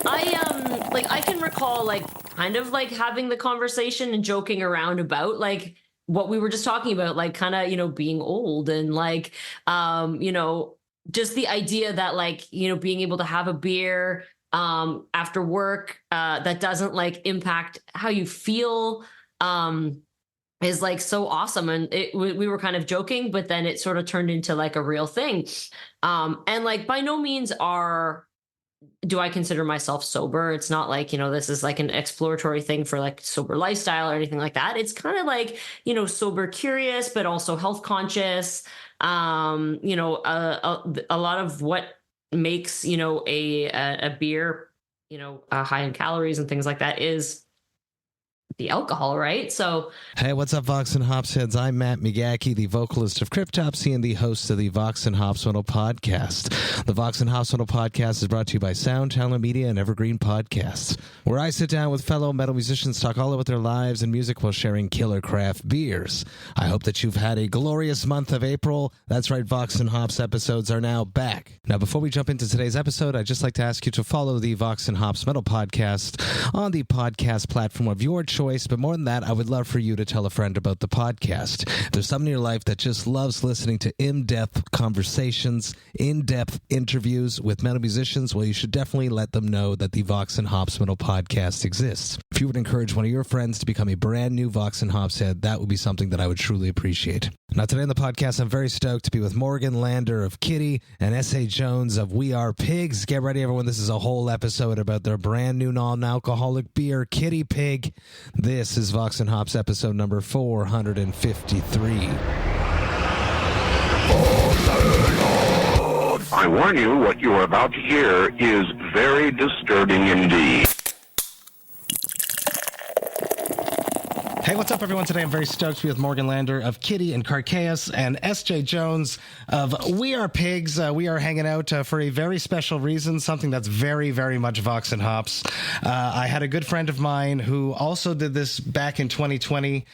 I can recall like kind of like having the conversation and joking around about like what we were just talking about, like kind of, being old and like, just the idea that like, being able to have a beer after work that doesn't like impact how you feel is like so awesome. And we were kind of joking, but then it sort of turned into like a real thing. And like by no means do I consider myself sober. It's not like, this is like an exploratory thing for like sober lifestyle or anything like that. It's kind of like, sober curious, but also health conscious. A lot of what makes, a beer, high in calories and things like that is the alcohol, right? So hey, what's up, Vox and Hops heads? I'm Matt McGachy, the vocalist of Cryptopsy and the host of the Vox and Hops Metal podcast. The Vox and Hops Metal podcast is brought to you by Sound Talent Media and Evergreen Podcasts, where I sit down with fellow metal musicians, talk all about their lives and music while sharing killer craft beers. I hope that you've had a glorious month of April. That's right, Vox and Hops episodes are now back. Now, before we jump into today's episode, I'd just like to ask you to follow the Vox and Hops Metal podcast on the podcast platform of your choice. But more than that, I would love for you to tell a friend about the podcast. If there's someone in your life that just loves listening to in-depth conversations, in-depth interviews with metal musicians, well, you should definitely let them know that the Vox and Hops Metal podcast exists. If you would encourage one of your friends to become a brand new Vox and Hops head, that would be something that I would truly appreciate. Now, today on the podcast, I'm very stoked to be with Morgan Lander of Kitty and Esjay Jones of We Are Pigs. Get ready, everyone. This is a whole episode about their brand new non-alcoholic beer, KittiePIG. This is Vox and Hops episode number 453. I warn you, what you are about to hear is very disturbing indeed. Hey, what's up, everyone? Today I'm very stoked to be with Morgan Lander of Kitty and Carcaeus and Esjay Jones of We Are Pigs. We are hanging out for a very special reason, something that's very, very much Vox and Hops. I had a good friend of mine who also did this back in 2020,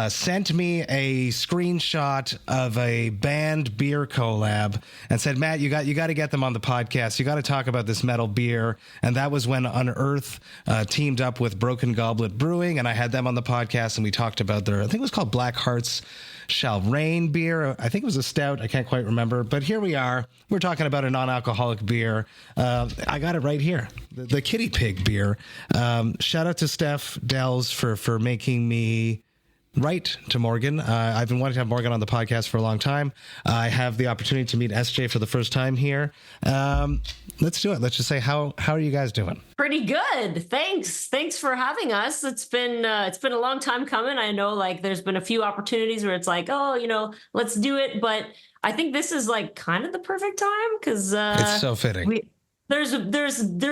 sent me a screenshot of a banned beer collab and said, Matt, you got to get them on the podcast. You got to talk about this metal beer. And that was when Unearth teamed up with Broken Goblet Brewing, and I had them on the podcast, and we talked about their, I think it was called Black Hearts Shall Rain beer. I think it was a stout. I can't quite remember. But here we are. We're talking about a non-alcoholic beer. I got it right here. The KittiePIG beer. Shout out to Steph Dells for making me write to Morgan. I've been wanting to have Morgan on the podcast for a long time. I have the opportunity to meet Esjay for the first time here. Let's do it. Let's just say, how are you guys doing? pretty good. Thanks for having us. It's been a long time coming. I know like there's been a few opportunities where it's like, oh, let's do it. But I think this is like kind of the perfect time because it's so fitting. There's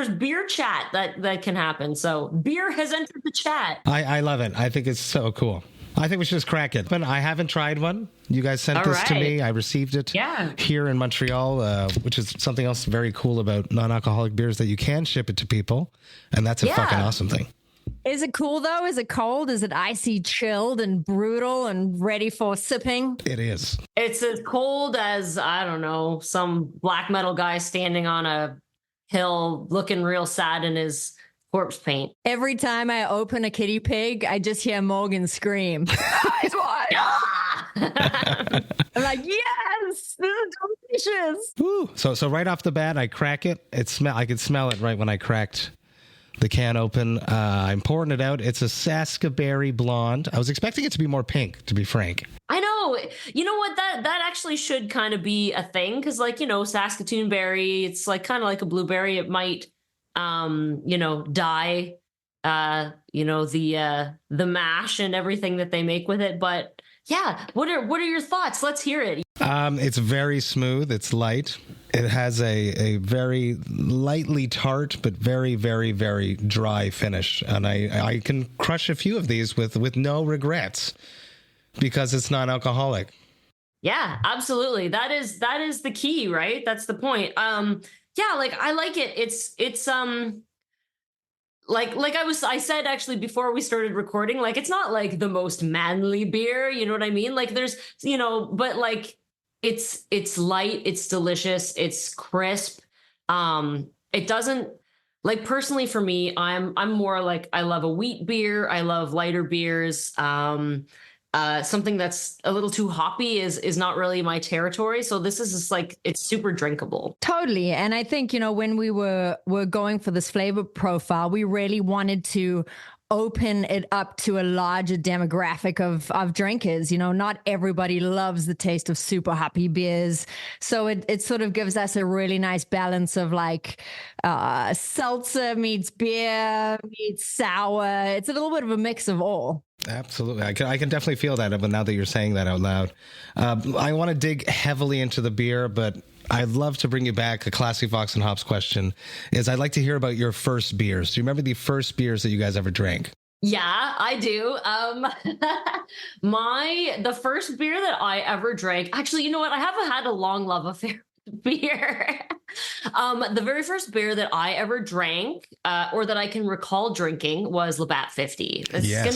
beer chat that can happen. So beer has entered the chat. I love it. I think it's so cool. I think we should just crack it. But I haven't tried one. You guys sent this to me. I received it here in Montreal, which is something else very cool about non-alcoholic beers, that you can ship it to people. And that's a fucking awesome thing. Is it cool, though? Is it cold? Is it icy, chilled, and brutal and ready for sipping? It is. It's as cold as, I don't know, some black metal guy standing on a hill looking real sad in his corpse paint. Every time I open a KittiePIG, I just hear Morgan scream. Eyes wide. I'm like, yes, this is delicious. Woo. So right off the bat, I crack it. I could smell it right when I cracked the can open. I'm pouring it out. It's a Saskaberry Blonde. I was expecting it to be more pink, to be frank. I know. You know what? That actually should kind of be a thing because, like, Saskatoon Berry, it's like kind of like a blueberry. It might dye the mash and everything that they make with it. But yeah, what are your thoughts? Let's hear it. It's very smooth. It's light. It has a very lightly tart, but very, very, very dry finish. And I can crush a few of these with no regrets because it's non-alcoholic. Yeah, absolutely. That is the key, right? That's the point. Yeah, like I like it. It's like I said actually before we started recording, like it's not like the most manly beer, you know what I mean? Like there's, but like it's light, it's delicious, it's crisp. It doesn't like personally for me, I'm more like I love a wheat beer. I love lighter beers. Something that's a little too hoppy is not really my territory. So this is just like it's super drinkable. Totally. And I think, when we were going for this flavor profile, we really wanted to open it up to a larger demographic of drinkers. Not everybody loves the taste of super hoppy beers. So it sort of gives us a really nice balance of like seltzer meets beer meets sour. It's a little bit of a mix of all. Absolutely. I can definitely feel that, but now that you're saying that out loud. I want to dig heavily into the beer, but I'd love to bring you back. A classic Vox and Hops question is I'd like to hear about your first beers. Do you remember the first beers that you guys ever drank? Yeah, I do. The first beer that I ever drank, actually, you know what? I haven't had a long love affair with beer. The very first beer that I ever drank, or that I can recall drinking, was Labatt 50. It's going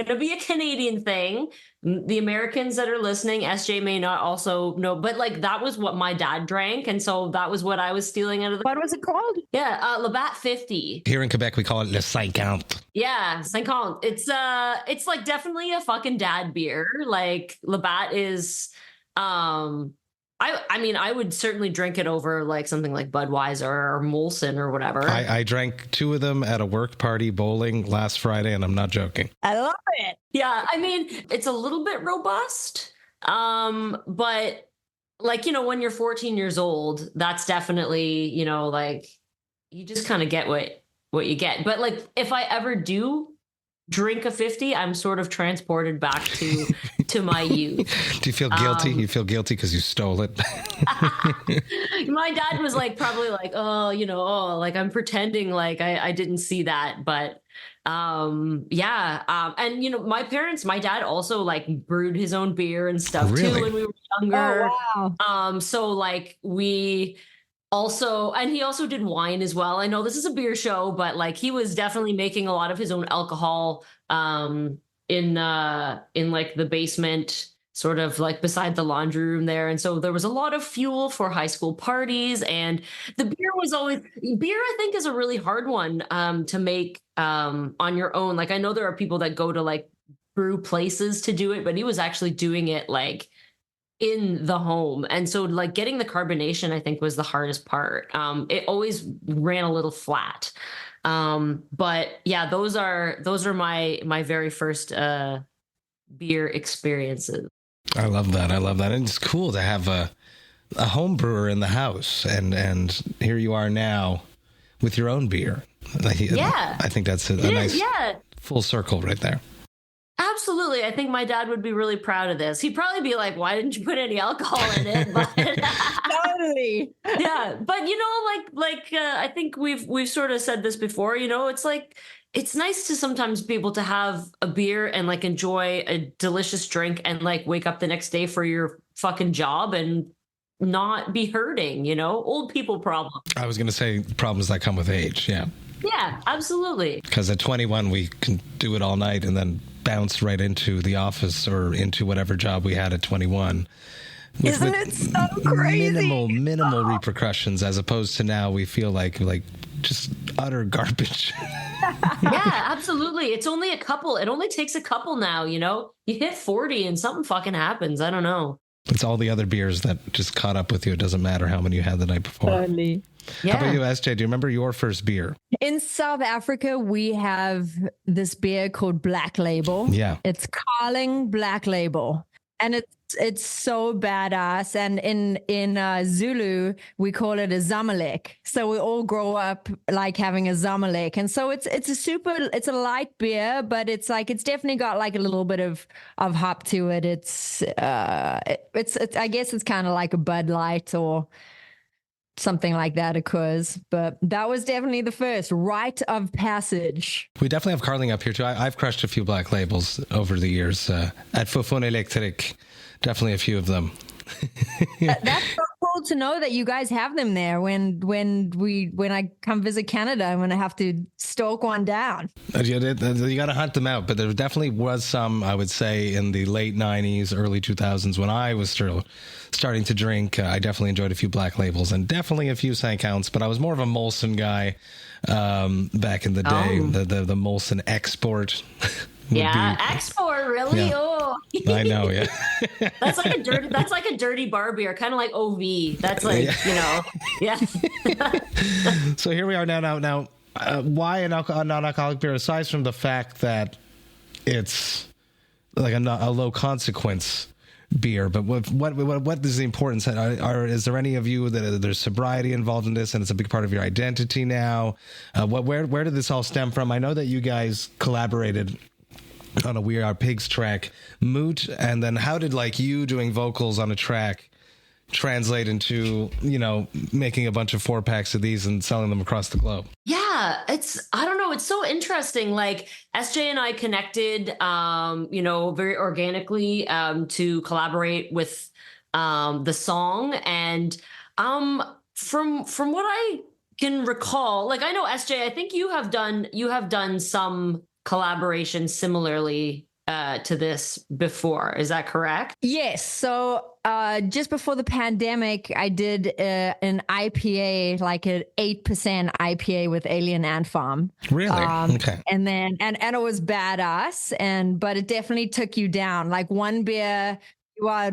to be a Canadian thing. The Americans that are listening, Esjay may not also know, but like that was what my dad drank, and so that was what I was stealing out of the. What was it called? Yeah, Labatt 50. Here in Quebec, we call it Le 50. Yeah, 50. It's like definitely a fucking dad beer. Like Labatt is, I mean, I would certainly drink it over like something like Budweiser or Molson or whatever. I drank 2 of them at a work party bowling last Friday, and I'm not joking. I love it. Yeah, I mean, it's a little bit robust, but like, when you're 14 years old, that's definitely, like you just kind of get what you get. But like, if I ever do drink a 50, I'm sort of transported back to my youth. Do you feel guilty? You feel guilty because you stole it? My dad was like, probably like, like I'm pretending like I didn't see that. But and my dad also like brewed his own beer and stuff too when we were younger. Oh, wow. So like we and he also did wine as well. I know this is a beer show, but like he was definitely making a lot of his own alcohol in like the basement, sort of like beside the laundry room there. And so there was a lot of fuel for high school parties, and the beer I think is a really hard one to make on your own. Like I know there are people that go to like brew places to do it, but he was actually doing it like in the home. And so like getting the carbonation, I think, was the hardest part. It always ran a little flat. But yeah, those are my very first beer experiences. I love that. And it's cool to have a home brewer in the house, and here you are now with your own beer. Yeah. I think that's a nice full circle right there. Absolutely. I think my dad would be really proud of this. He'd probably be like, why didn't you put any alcohol in it? But, totally. Yeah. But, I think we've sort of said this before, it's like, it's nice to sometimes be able to have a beer and like enjoy a delicious drink and like wake up the next day for your fucking job and not be hurting, old people problem. I was going to say problems that come with age. Yeah. Yeah, absolutely. Because at 21, we can do it all night and then bounce right into the office or into whatever job we had at 21. Isn't it so crazy? Minimal repercussions, as opposed to now we feel like just utter garbage. Yeah, absolutely. It's only a couple. It only takes a couple now, You hit 40 and something fucking happens. I don't know. It's all the other beers that just caught up with you. It doesn't matter how many you had the night before. Totally. Yeah. How about you, Esjay? Do you remember your first beer? In South Africa, we have this beer called Black Label. Yeah. It's Carling Black Label. And it's so badass. And in Zulu, we call it a Zamalek. So we all grow up like having a Zamalek. And so it's a light beer, but it's definitely got like a little bit of hop to it. It's I guess it's kind of like a Bud Light or something like that occurs, but that was definitely the first rite of passage. We definitely have Carling up here too. I've crushed a few Black Labels over the years at Fofone Electric. Definitely a few of them. That's so cool. cool to know that you guys have them there. When I come visit Canada, I'm gonna have to stalk one down. You got to hunt them out. But there definitely was some, I would say, in the late 90s, early 2000s when I was still starting to drink. I definitely enjoyed a few Black Labels and definitely a few St. Counts, but I was more of a Molson guy back in the day. The Molson Export. Export, really? Yeah. Oh, I know, yeah. That's like a dirty bar beer, kind of like OV. That's like, yeah. So here we are now. Why a non-alcoholic beer, aside from the fact that it's like a low consequence beer, but what is the importance? Is there any of you that there's sobriety involved in this, and it's a big part of your identity now? Where did this all stem from? I know that you guys collaborated on a We Are Pigs track, Moot, and then how did like you doing vocals on a track translate into, making a bunch of 4-packs of these and selling them across the globe? Yeah, I don't know. It's so interesting. Like Esjay and I connected, very organically, to collaborate with, the song. And, from what I can recall, like I know Esjay, I think you have done some collaboration similarly to this before. Is that correct? Yes. So just before the pandemic, I did an IPA, like an 8% IPA with Alien Ant Farm. Really? Okay. And then and it was badass, but it definitely took you down. Like one beer, you are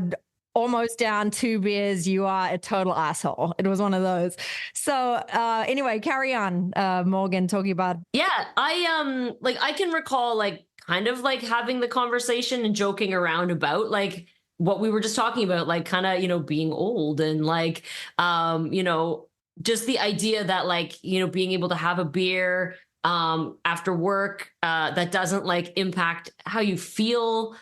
almost down. 2 beers, you are a total asshole. It was one of those. So anyway, carry on, Morgan, talking about. Yeah, I can recall like kind of like having the conversation and joking around about like what we were just talking about, like kind of, being old and like, just the idea that like, being able to have a beer after work that doesn't like impact how you feel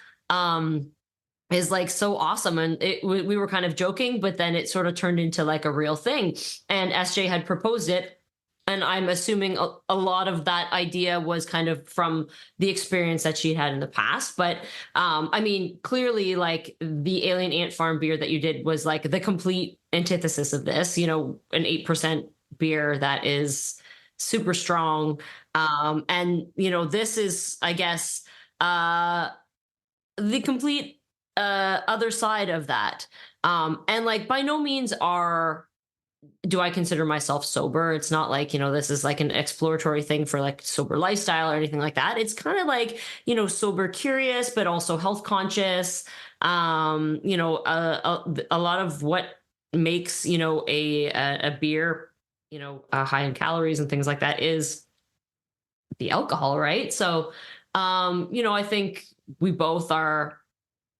is like so awesome. And we were kind of joking, but then it sort of turned into like a real thing. And Esjay had proposed it. And I'm assuming a lot of that idea was kind of from the experience that she'd had in the past. But I mean, clearly, like the Alien Ant Farm beer that you did was like the complete antithesis of this, an 8% beer that is super strong. And, this is, I guess, the complete other side of that. And like by no means do I consider myself sober. It's not like, this is like an exploratory thing for like sober lifestyle or anything like that. It's kind of like, sober curious, but also health conscious. A lot of what makes, a beer, high in calories and things like that is the alcohol, right? So, I think we both are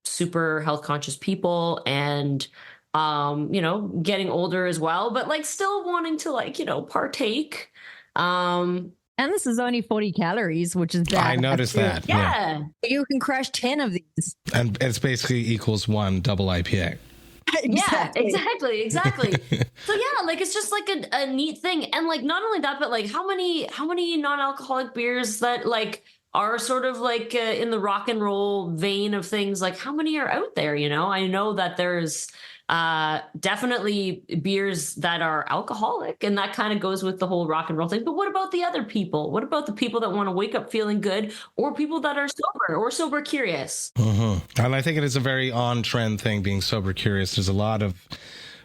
super health conscious people and getting older as well, but like still wanting to like, partake. And this is only 40 calories, which is bad. I noticed that. Yeah. You can crush 10 of these. And it's basically equals 1 double IPA. Exactly. Yeah, exactly. So yeah, like it's just like a neat thing. And like not only that, but like how many non-alcoholic beers that like are sort of like in the rock and roll vein of things, like how many are out there? I know that there's definitely beers that are alcoholic, and that kind of goes with the whole rock and roll thing. But what about the other people? What about the people that want to wake up feeling good, or people that are sober or sober curious? Mm-hmm. And I think it is a very on-trend thing, being sober curious. There's a lot of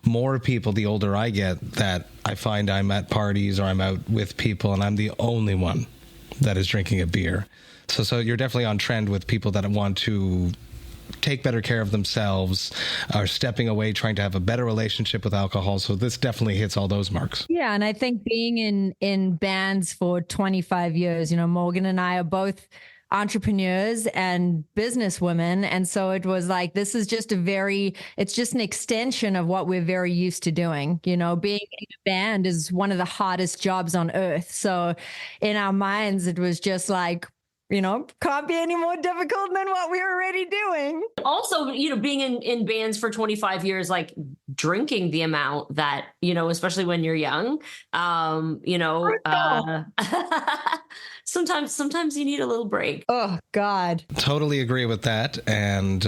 more people the older I get that I find I'm at parties or I'm out with people and I'm the only one that is drinking a beer. So you're definitely on trend with people that want to take better care of themselves, are stepping away, trying to have a better relationship with alcohol. So this definitely hits all those marks. Yeah. And I think being in bands for 25 years, Morgan and I are both entrepreneurs and businesswomen. And so it was like, this is just it's just an extension of what we're very used to doing. Being in a band is one of the hardest jobs on earth. So in our minds, it was just like, can't be any more difficult than what we were already doing. Also, being in bands for 25 years, like drinking the amount that, especially when you're young, sometimes you need a little break. Oh, God. Totally agree with that. And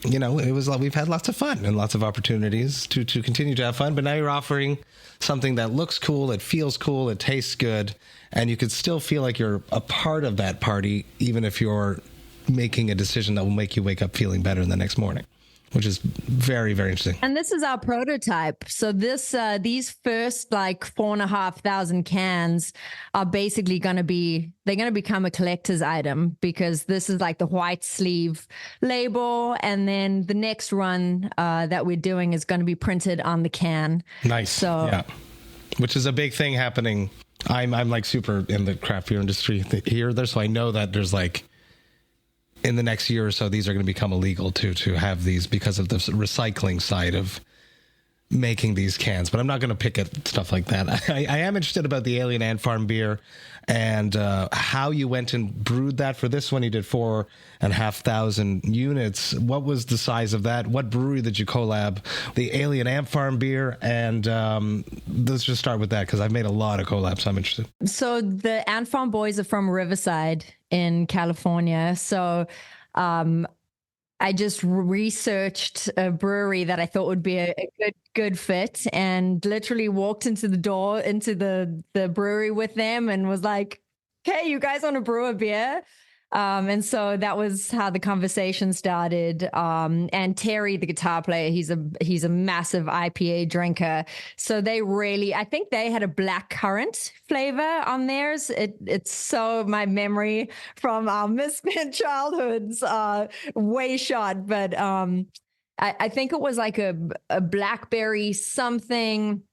it was we've had lots of fun and lots of opportunities to continue to have fun. But now you're offering something that looks cool, it feels cool, it tastes good, and you could still feel like you're a part of that party, even if you're making a decision that will make you wake up feeling better the next morning, which is very, very interesting. And this is our prototype. So these first like 4,500 cans are basically they're going to become a collector's item, because this is like the white sleeve label. And then the next run that we're doing is going to be printed on the can. Nice. So, yeah. Which is a big thing happening. I'm like super in the craft beer industry here. So I know that there's like, in the next year or so, these are going to become illegal to have these because of the recycling side of making these cans. But I'm not going to pick at stuff like that. I am interested about the Alien Ant Farm beer and how you went and brewed that. For this one, you did 4,500 units. What was the size of that? What brewery did you collab? The Alien Ant Farm beer. And let's just start with that, because I've made a lot of collabs, so I'm interested. So the Ant Farm boys are from Riverside in California. So I just researched a brewery that I thought would be a good fit, and literally walked into the door into the brewery with them and was like, "Hey, you guys want to brew a beer?" And so that was how the conversation started. And Terry, the guitar player, he's a massive IPA drinker. So I think they had a black currant flavor on theirs. It's so my memory from our misspent childhoods, way shot. But I think it was like a blackberry something.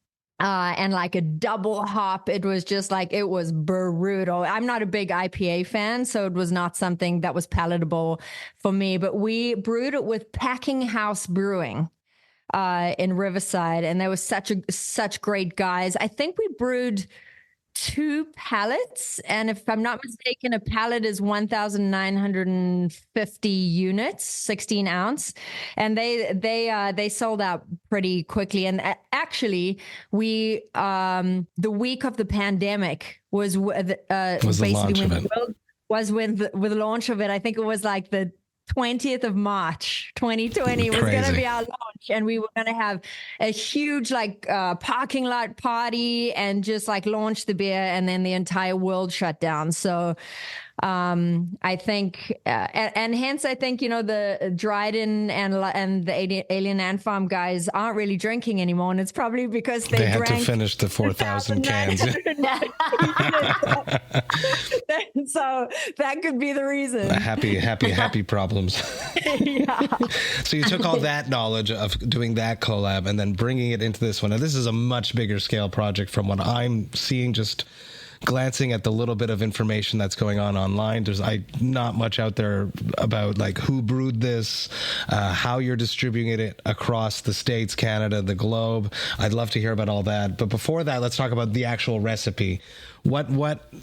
And like a double hop. It was just like, it was brutal. I'm not a big IPA fan, so it was not something that was palatable for me. But we brewed it with Packing House Brewing in Riverside, and they were such great guys. I think we brewed 2 pallets, and if I'm not mistaken, a pallet is 1,950 units, 16 ounce, and they sold out pretty quickly. And actually, we the week of the pandemic was the basically launch when of it. with the launch of it. I think it was like the 20th of March 2020 was going to be our launch, and we were going to have a huge like parking lot party and just like launch the beer, and then the entire world shut down. So I think and hence I think the Dryden and the Alien Ant Farm guys aren't really drinking anymore, and it's probably because they had drank to finish the 4,000 cans. So that could be the reason. Happy problems. Yeah. So you took all that knowledge of doing that collab and then bringing it into this one. And this is a much bigger scale project from what I'm seeing, just glancing at the little bit of information that's going on online. There's not much out there about like who brewed this, how you're distributing it across the States, Canada, the globe. I'd love to hear about all that. But before that, let's talk about the actual recipe.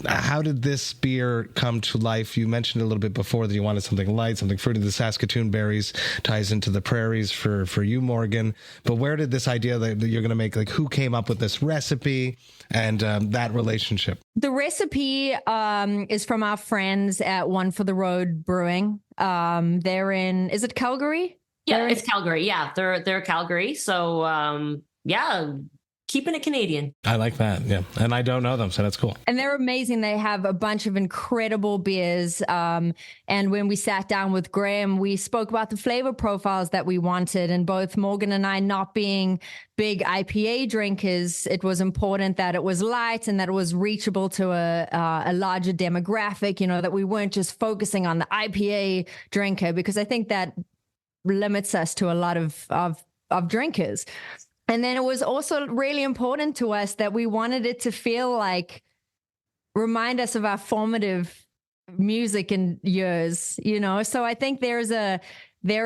How did this beer come to life? You mentioned a little bit before that you wanted something light, something fruity. The Saskatoon berries ties into the prairies for you, Morgan. But where did this idea that you're going to make, like, who came up with this recipe and that relationship? The recipe is from our friends at One for the Road Brewing. They're in, is it Calgary? Yeah, it's Calgary. Yeah, they're Calgary. So yeah, keeping it Canadian. I like that. Yeah. And I don't know them, so that's cool. And they're amazing. They have a bunch of incredible beers. And when we sat down with Graham, we spoke about the flavor profiles that we wanted. And both Morgan and I, not being big IPA drinkers, it was important that it was light and that it was reachable to a larger demographic, that we weren't just focusing on the IPA drinker, because I think that limits us to a lot of drinkers. And then it was also really important to us that we wanted it to feel like, remind us of our formative music and years, So I think there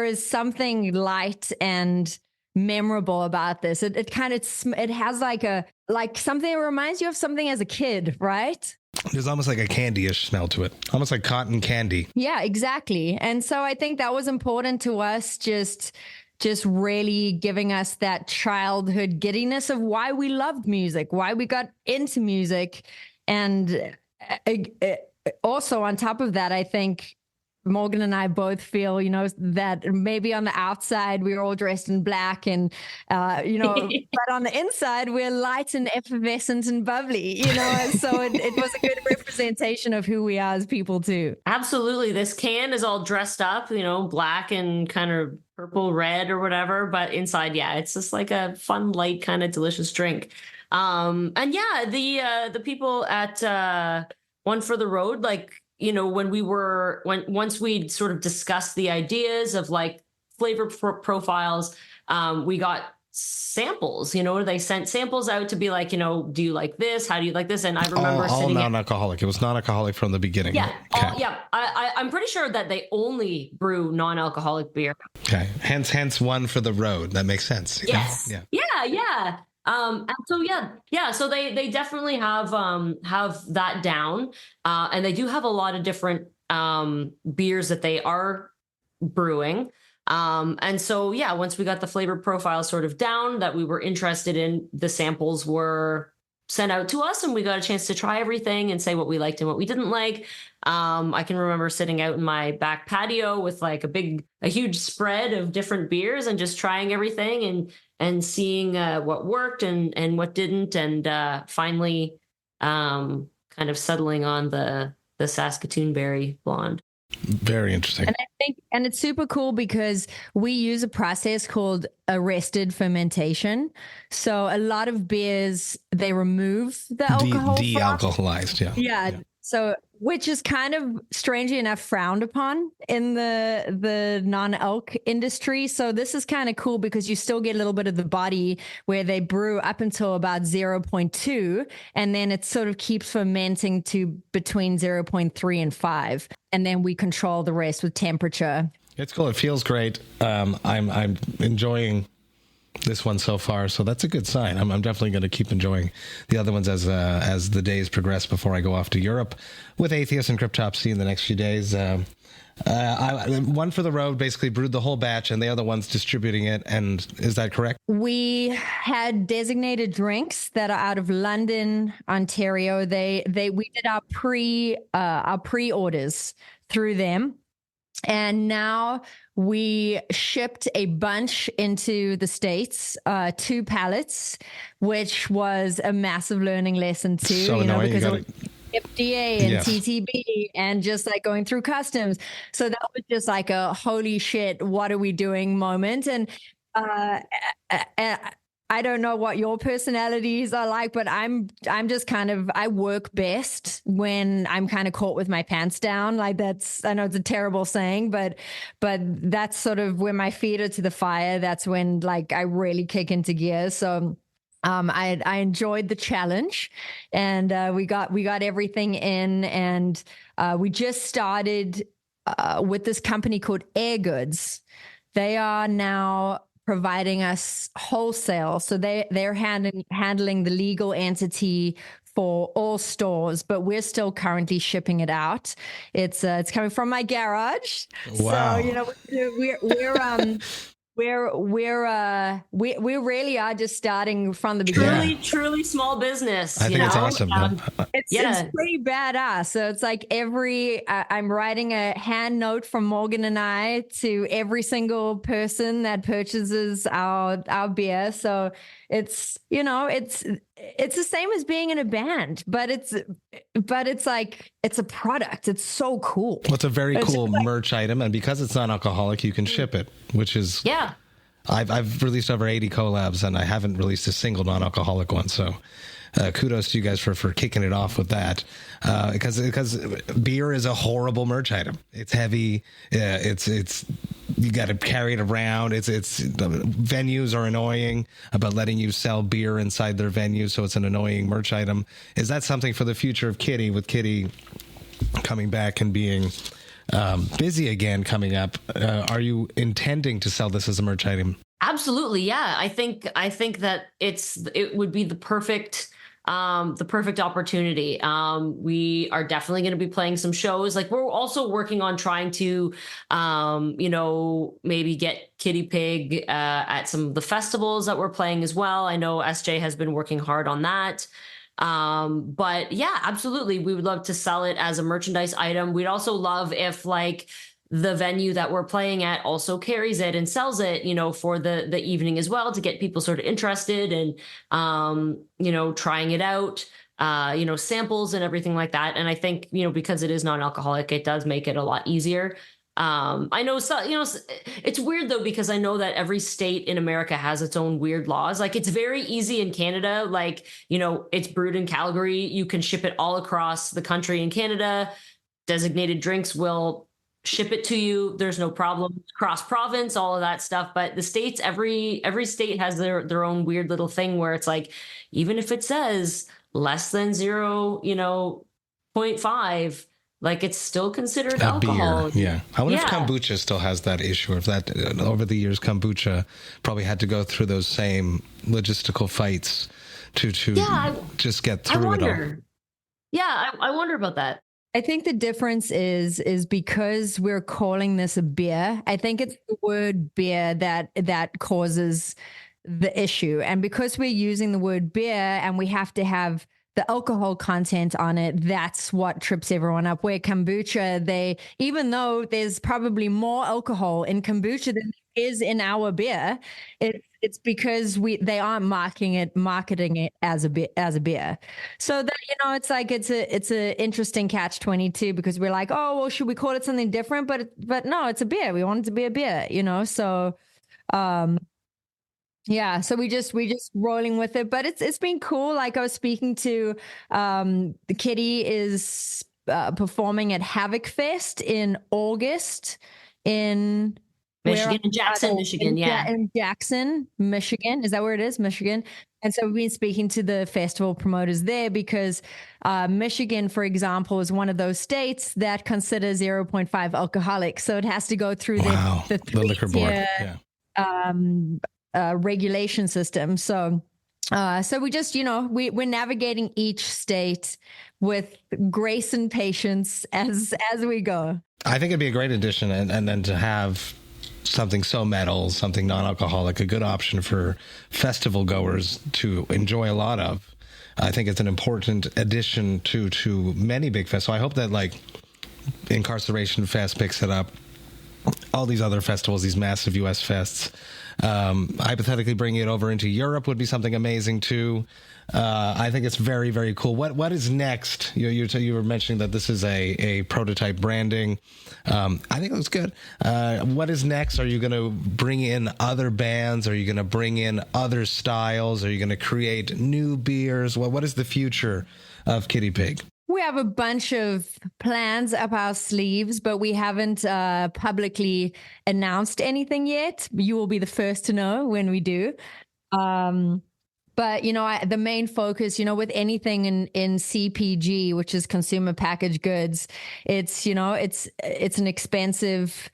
is something light and memorable about this. It has like something that reminds you of something as a kid, right? There's almost like a candy-ish smell to it, almost like cotton candy. Yeah, exactly. And so I think that was important to us, just really giving us that childhood giddiness of why we loved music, why we got into music. And also on top of that, I think Morgan and I both feel, that maybe on the outside we're all dressed in black and, but on the inside we're light and effervescent and bubbly, so it was a good representation of who we are as people too. Absolutely. This can is all dressed up, black and kind of purple, red or whatever, but inside, yeah, it's just like a fun, light, kind of delicious drink. And yeah, the people at One for the Road, like, once we'd sort of discussed the ideas of like flavor profiles, we got samples, they sent samples out to be like, do you like this? How do you like this? And I remember all non-alcoholic. It was non-alcoholic from the beginning. Yeah. Okay. I'm pretty sure that they only brew non-alcoholic beer. Okay. Hence One for the Road. That makes sense. Yes. Yeah. And so they definitely have that down. And they do have a lot of different beers that they are brewing. And so, yeah, once we got the flavor profile sort of down that we were interested in, the samples were sent out to us and we got a chance to try everything and say what we liked and what we didn't like. I can remember sitting out in my back patio with like a huge spread of different beers and just trying everything and seeing what worked and what didn't. And finally kind of settling on the Saskatoon Berry Blonde. Very interesting. And it's super cool because we use a process called arrested fermentation. So a lot of beers, they remove the alcohol. De-alcoholized, yeah. So, which is kind of strangely enough frowned upon in the non-alc industry. So this is kind of cool because you still get a little bit of the body where they brew up until about 0.2, and then it sort of keeps fermenting to between 0.3 and 5. And then we control the rest with temperature. It's cool. It feels great. I'm enjoying this one so far, so that's a good sign. I'm definitely going to keep enjoying the other ones as the days progress before I go off to Europe with Atheist and Cryptopsy in the next few days. One for the Road basically brewed the whole batch, and the other one's distributing it. And is that correct? We had designated drinks that are out of London, Ontario. We did our pre-orders through them. And now we shipped a bunch into the States, 2 pallets, which was a massive learning lesson too. So annoying. Because FDA and TTB and just like going through customs. So that was just like a holy shit, what are we doing moment. And I don't know what your personalities are like, but I'm just kind of, I work best when I'm kind of caught with my pants down. Like I know it's a terrible saying, but that's sort of when my feet are to the fire. That's when like I really kick into gear. So I enjoyed the challenge, and we got everything in, and we just started with this company called Air Goods. They are now providing us wholesale. So they're handling the legal entity for all stores, but we're still currently shipping it out. It's coming from my garage. Wow. So, we really are just starting from the beginning. Truly small business. I think it's awesome. It's pretty badass. So it's like I'm writing a hand note from Morgan and I to every single person that purchases our beer. So it's the same as being in a band, but it's like, it's a product. It's so cool. Well, it's a very cool merch item. And because it's non-alcoholic, you can ship it, which is, I've released over 80 collabs and I haven't released a single non-alcoholic one. So kudos to you guys for kicking it off with that. Because beer is a horrible merch item. It's heavy. It's you got to carry it around. Venues are annoying about letting you sell beer inside their venue. So it's an annoying merch item. Is that something for the future of Kittie, with Kittie coming back and being busy again coming up? Are you intending to sell this as a merch item? Absolutely. Yeah. I think that it would be the perfect opportunity. We are definitely going to be playing some shows. Like, we're also working on trying to, maybe get KittiePIG at some of the festivals that we're playing as well. I know Esjay has been working hard on that. But yeah, absolutely. We would love to sell it as a merchandise item. We'd also love if, like, the venue that we're playing at also carries it and sells it, for the evening as well, to get people sort of interested and, trying it out, samples and everything like that. And I think, because it is non-alcoholic, it does make it a lot easier. I know, so, it's weird though, because I know that every state in America has its own weird laws. Like, it's very easy in Canada. Like, it's brewed in Calgary. You can ship it all across the country in Canada. Designated Drinks will ship it to you. There's no problem. Cross province, all of that stuff. But the states, every state has their own weird little thing where it's like, even if it says less than 0.5, like, it's still considered alcohol. Beer. Yeah. I wonder if kombucha still has that issue, or if that over the years kombucha probably had to go through those same logistical fights to just get through it all. Yeah, I wonder about that. I think the difference is because we're calling this a beer. I think it's the word beer that causes the issue. And because we're using the word beer and we have to have the alcohol content on it, that's what trips everyone up. Where kombucha, even though there's probably more alcohol in kombucha than there is in our beer, it's because they aren't marketing it as a beer. So that, it's like it's a interesting catch-22, because we're like, oh well, should we call it something different? But no, it's a beer. We want it to be a beer, So yeah, so we just rolling with it, but it's been cool. Like, I was speaking to the Kitty is performing at Havoc Fest in August in Michigan, in Jackson, Michigan. In Jackson, Michigan. Is that where it is? Michigan. And so we've been speaking to the festival promoters there, because Michigan, for example, is one of those states that consider 0.5 alcoholic. So it has to go through the liquor board. Regulation system. So we just, we're navigating each state with grace and patience as we go. I think it'd be a great addition, and then to have something so metal, something non-alcoholic, a good option for festival goers to enjoy a lot of. I think it's an important addition to many big fests. So I hope that, like, Incarceration Fest picks it up. All these other festivals, these massive U.S. fests, hypothetically bringing it over into Europe would be something amazing too. I think it's very, very cool. What is next? You were mentioning that this is a prototype branding. I think it looks good. What is next? Are you going to bring in other bands? Are you going to bring in other styles? Are you going to create new beers? What is the future of KittiePIG? We have a bunch of plans up our sleeves, but we haven't publicly announced anything yet. You will be the first to know when we do. But, the main focus, with anything in CPG, which is consumer packaged goods, it's an expensive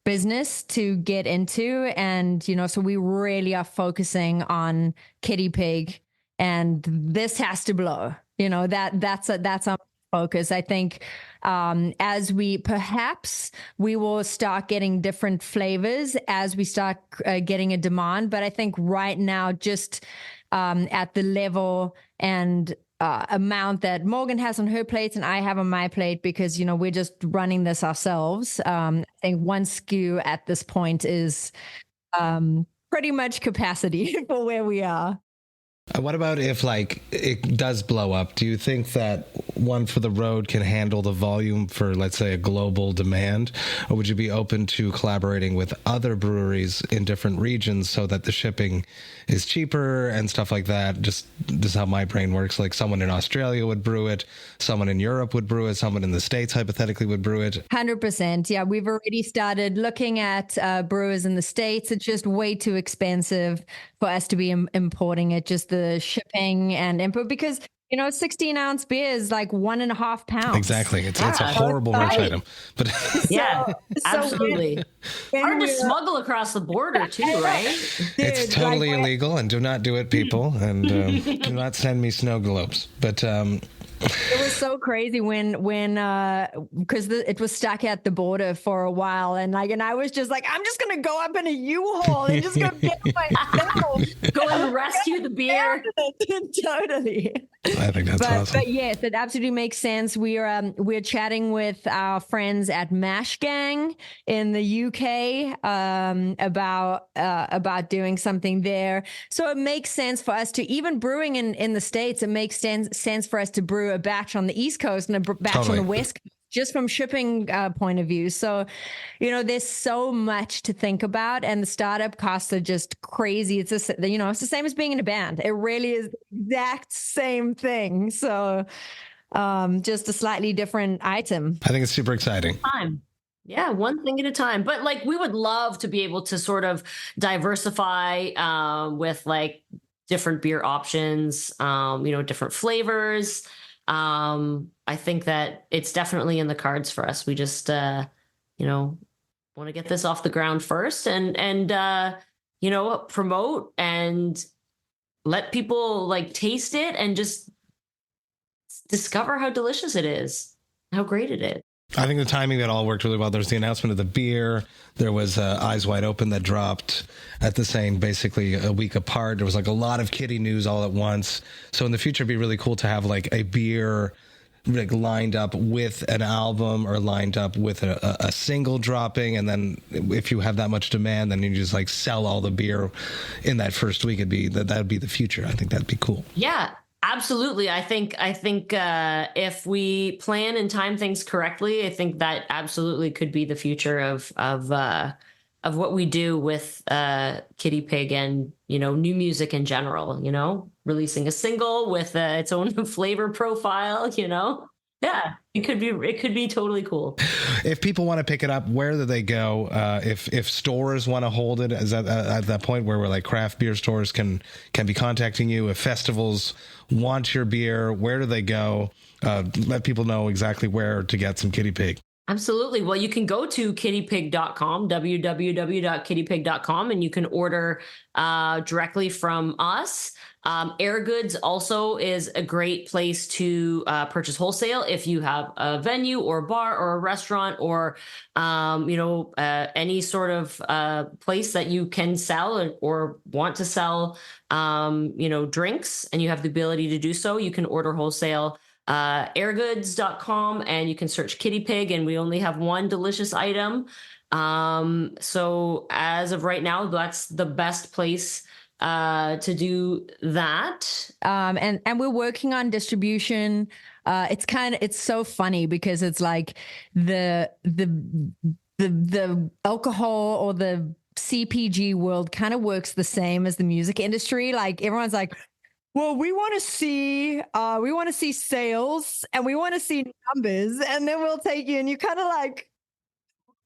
business to get into. And, so we really are focusing on KittiePIG, and this has to blow. That's our focus. I think as we will start getting different flavors as we start getting a demand. But I think right now, just at the level and amount that Morgan has on her plate and I have on my plate, because, we're just running this ourselves. I think one SKU at this point is pretty much capacity for where we are. What about if, like, it does blow up? Do you think that One for the Road can handle the volume for, let's say, a global demand? Or would you be open to collaborating with other breweries in different regions so that the shipping is cheaper and stuff like that? Just this is how my brain works. Like, someone in Australia would brew it, someone in Europe would brew it, someone in the States hypothetically would brew it. 100%. Yeah, we've already started looking at brewers in the States. It's just way too expensive for us to be importing it, just the shipping and import, because 16-ounce beer is like 1.5 pounds. Exactly. It's a horrible merch item. But yeah, absolutely. Hard to smuggle across the border too, right? Dude, it's totally illegal, and do not do it, people. And do not send me snow globes. But it was so crazy when because it was stuck at the border for a while, and I was just like, I'm just gonna go up in a U-Haul and just go get myself. Go and rescue the beer. Totally. I think that's awesome. But yes, it absolutely makes sense. We're chatting with our friends at Mash Gang in the UK about doing something there. So it makes sense for us to, even brewing in the States, it makes sense for us to brew a batch on the East Coast and a batch on the West Coast, just from shipping point of view. So, there's so much to think about, and the startup costs are just crazy. It's it's the same as being in a band. It really is the exact same thing. So, just a slightly different item. I think it's super exciting. Yeah, one thing at a time. But like, we would love to be able to sort of diversify with like different beer options, different flavors. I think that it's definitely in the cards for us. We just, want to get this off the ground first and promote and let people like taste it and just discover how delicious it is, how great it is. I think the timing that all worked really well. There's the announcement of the beer. There was Eyes Wide Open that dropped at the same, basically a week apart. There was like a lot of kitty news all at once. So in the future, it'd be really cool to have like a beer like lined up with an album or lined up with a single dropping. And then if you have that much demand, then you just like sell all the beer in that first week. That'd be the future. I think that'd be cool. Yeah. Absolutely. I think if we plan and time things correctly, I think that absolutely could be the future of what we do with KittiePIG and, new music in general, releasing a single with its own flavor profile, Yeah, it could be totally cool. If people want to pick it up, where do they go? If stores want to hold it, is that at that point where we're like craft beer stores can be contacting you? If festivals want your beer, where do they go? Let people know exactly where to get some KittiePIG. Absolutely. Well, you can go to kittiepig.com, www.kittiepig.com, and you can order directly from us. Air Goods also is a great place to purchase wholesale if you have a venue or a bar or a restaurant or, any sort of place that you can sell or want to sell, drinks, and you have the ability to do so. You can order wholesale. Airgoods.com, and you can search KittiePIG, and we only have one delicious item. So as of right now, that's the best place to do that. And we're working on distribution. It's so funny because it's like the alcohol or the CPG world kind of works the same as the music industry. Like everyone's like, well, we want to see sales and we want to see numbers, and then we'll take you. And you kind of like,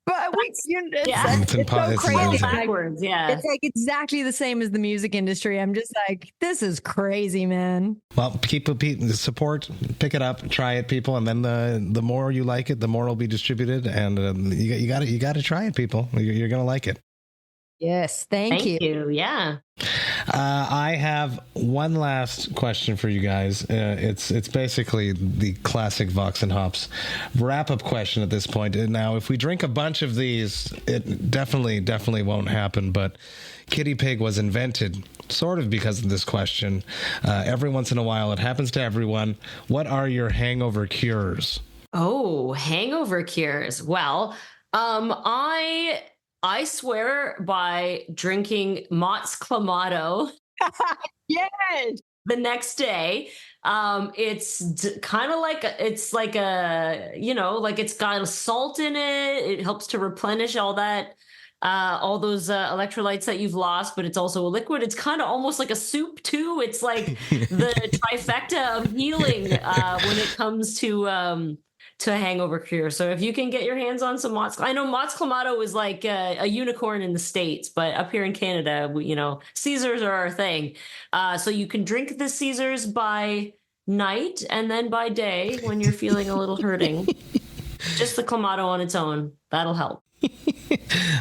but it's so crazy. Backwards, yeah. It's like exactly the same as the music industry. I'm just like, this is crazy, man. Well, support, pick it up, try it, people, and then the more you like it, the more it'll be distributed. And you got to try it, people. You're gonna like it. Yes, thank you. Yeah. I have one last question for you guys. It's basically the classic Vox and Hops wrap-up question at this point. Now, if we drink a bunch of these, it definitely won't happen. But KittiePIG was invented sort of because of this question. Every once in a while, it happens to everyone. What are your hangover cures? Oh, hangover cures. Well, I swear by drinking Mott's Clamato. Yes. The next day. It's kind of like it's like it's got salt in it. It helps to replenish all that, all those electrolytes that you've lost, but it's also a liquid. It's kind of almost like a soup too. It's like the trifecta of healing when it comes to a hangover cure. So if you can get your hands on some Mott's, I know Mott's Clamato is like a unicorn in the States, but up here in Canada, Caesars are our thing. So you can drink the Caesars by night and then by day when you're feeling a little hurting. Just the Clamato on its own, that'll help.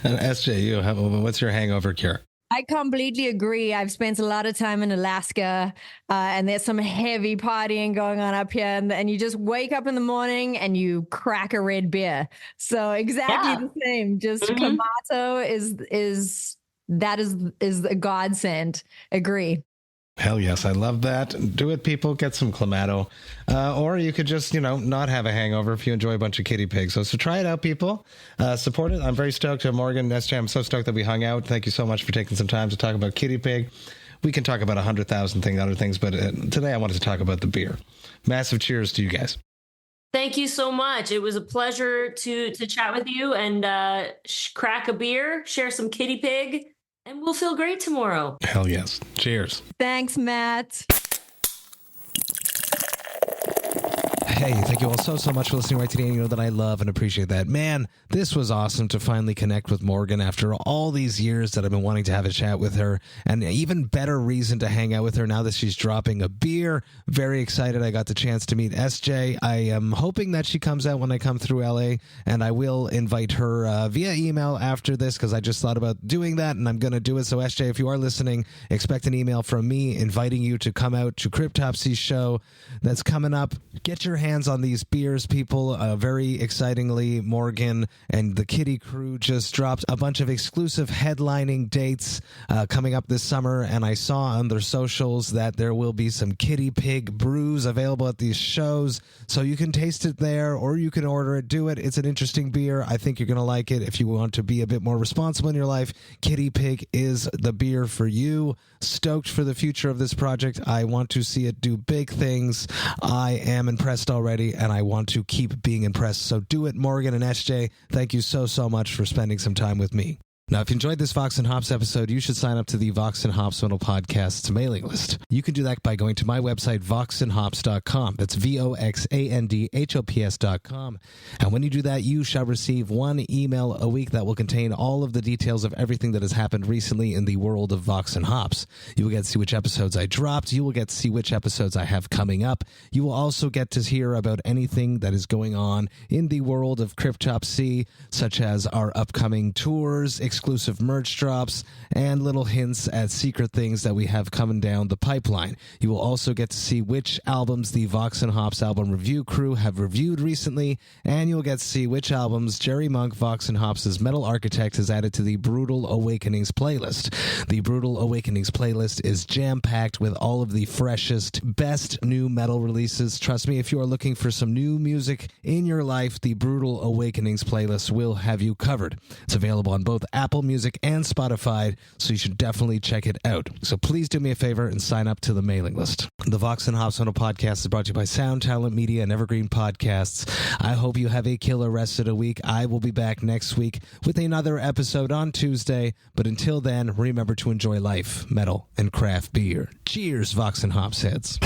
Esjay, what's your hangover cure? I completely agree. I've spent a lot of time in Alaska, and there's some heavy partying going on up here. And you just wake up in the morning and you crack a red beer. So exactly the same. Just Clamato is a godsend. Agree. Hell yes, I love that. Do it, people. Get some Clamato. Or you could just, not have a hangover if you enjoy a bunch of KittiePIG. So try it out, people. Support it. I'm very stoked. Morgan, Esjay, I'm so stoked that we hung out. Thank you so much for taking some time to talk about KittiePIG. We can talk about 100,000 other things, but today I wanted to talk about the beer. Massive cheers to you guys. Thank you so much. It was a pleasure to chat with you and crack a beer, share some KittiePIG. And we'll feel great tomorrow. Hell yes. Cheers. Thanks, Matt. Hey, thank you all so much for listening right today. You know that I love and appreciate that. Man, this was awesome to finally connect with Morgan after all these years that I've been wanting to have a chat with her. And even better reason to hang out with her now that she's dropping a beer. Very excited I got the chance to meet Esjay. I am hoping that she comes out when I come through LA, and I will invite her via email after this because I just thought about doing that, and I'm going to do it. So Esjay, if you are listening, expect an email from me inviting you to come out to Cryptopsy's show that's coming up. Get your hands on these beers, people. Very excitingly, Morgan and the Kitty crew just dropped a bunch of exclusive headlining dates coming up this summer, and I saw on their socials that there will be some KittiePIG brews available at these shows, so you can taste it there or you can order it. Do it. It's an interesting beer. I think you're going to like it. If you want to be a bit more responsible in your life, KittiePIG is the beer for you. Stoked for the future of this project. I want to see it do big things. I am impressed already, and I want to keep being impressed. So do it, Morgan and Esjay. Thank you so much for spending some time with me. Now, if you enjoyed this Vox and Hops episode, you should sign up to the Vox and Hops Podcast's mailing list. You can do that by going to my website, voxandhops.com. That's VOXANDHOPS.com. And when you do that, you shall receive one email a week that will contain all of the details of everything that has happened recently in the world of Vox and Hops. You will get to see which episodes I dropped. You will get to see which episodes I have coming up. You will also get to hear about anything that is going on in the world of Cryptopsy, such as our upcoming tours, exclusive merch drops, and little hints at secret things that we have coming down the pipeline. You will also get to see which albums the Vox and Hops album review crew have reviewed recently, and you'll get to see which albums Jerry Monk, Vox and Hops' Metal Architect, has added to the Brutal Awakenings playlist. The Brutal Awakenings playlist is jam-packed with all of the freshest, best new metal releases. Trust me, if you are looking for some new music in your life, the Brutal Awakenings playlist will have you covered. It's available on both Apple Music and Spotify, so you should definitely check it out. So please do me a favor and sign up to the mailing list. The Vox and Hops podcast is brought to you by Sound Talent Media and Evergreen Podcasts. I hope you have a killer rest of the week. I will be back next week with another episode on Tuesday, but until then, remember to enjoy life, metal, and craft beer. Cheers, Vox and Hops heads.